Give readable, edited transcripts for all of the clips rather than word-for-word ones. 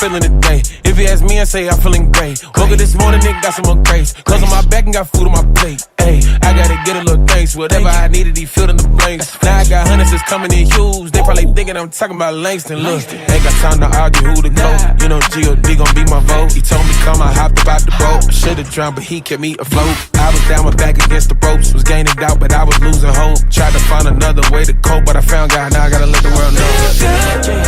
feeling today? If you ask me, I say I'm feeling great. Woke up this morning, nigga, got some more grace. Clothes on my back and got food on my plate. Ayy, I gotta get a little thanks. Whatever I needed, he filled in the blanks. Now I got hundreds that's coming in huge. They probably thinking I'm talking about Langston. Look, ain't got time to argue who the GOAT. You know G.O.D. gon' be my vote. He told me come, I hopped up out the boat. I should've drowned, but he kept me afloat. I was down my back against the ropes. Was gaining doubt, but I was losing hope. Tried to find another way to cope, but I found God. Now I gotta let the world know. I feel good.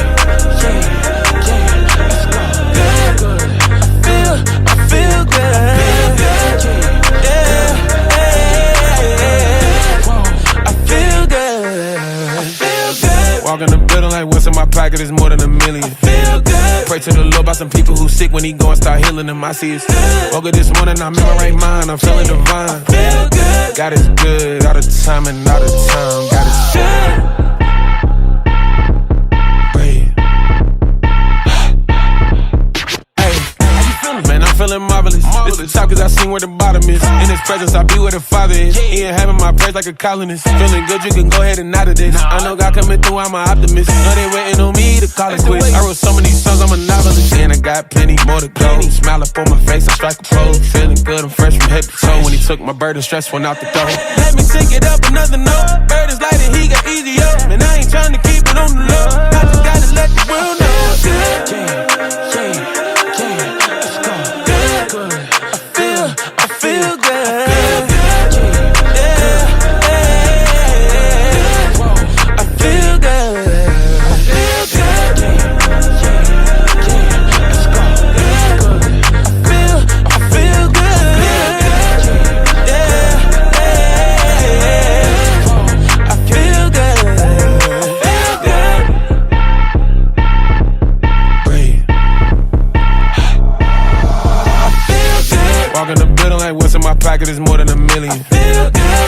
Walk in the building like what's in my pocket is more than $1 million. Feel good. Pray to the Lord about some people who sick when he go and start healing them. I see it's woke up this morning, I'm in my right mind, I'm feeling divine. Feel good. God is good, all the time and all the time. God is good. Feeling marvelous. It's the top cause I seen where the bottom is. In his presence I be where the Father is. He ain't having my praise like a colonist. Feeling good, you can go ahead and out of this. I know God coming through, I'm an optimist. Know they waiting on me to call it quits. I wrote so many songs, I'm a novelist. And I got plenty more to go. Smile up on my face, I strike a pose. Feeling good, I'm fresh from head to toe. When he took my burden, stress went out the door. Let me take it up another note. Bird is light and he got easy up. Man, I ain't trying to keep it on the low. I just gotta let the world know. I feel good. Pocket is more than $1 million.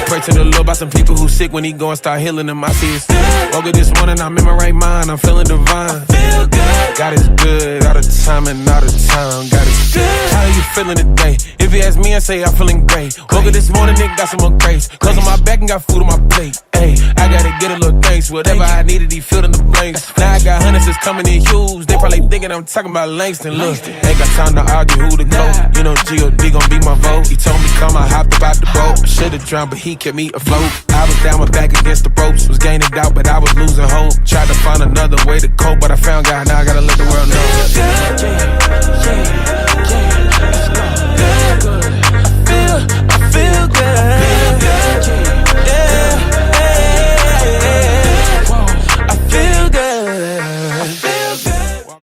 Pray to the Lord about some people who sick when he go and start healing them. I see it's woke up this morning, I'm in my right mind, I'm feeling divine. God is good, all the time and all the time. God is good. How are you feeling today? If you ask me, I say I'm feeling great. Woke up this morning, nigga, got some more grace. Clothes on my back and got food on my plate. Ayy, I gotta get a little thanks. Whatever I needed, he filled in the blanks. Now I got hundreds that's coming in huge. They probably thinking I'm talking about Langston. Look, ain't got time to argue who the GOAT. You know G.O.D. gon' be my vote. He told me come, I hopped up out the boat. I should've drowned, but he kept me afloat. I was down my back against the ropes. Was gaining doubt, but I was losing hope. Tried to find another way to cope, but I found God. Now I gotta let the world know.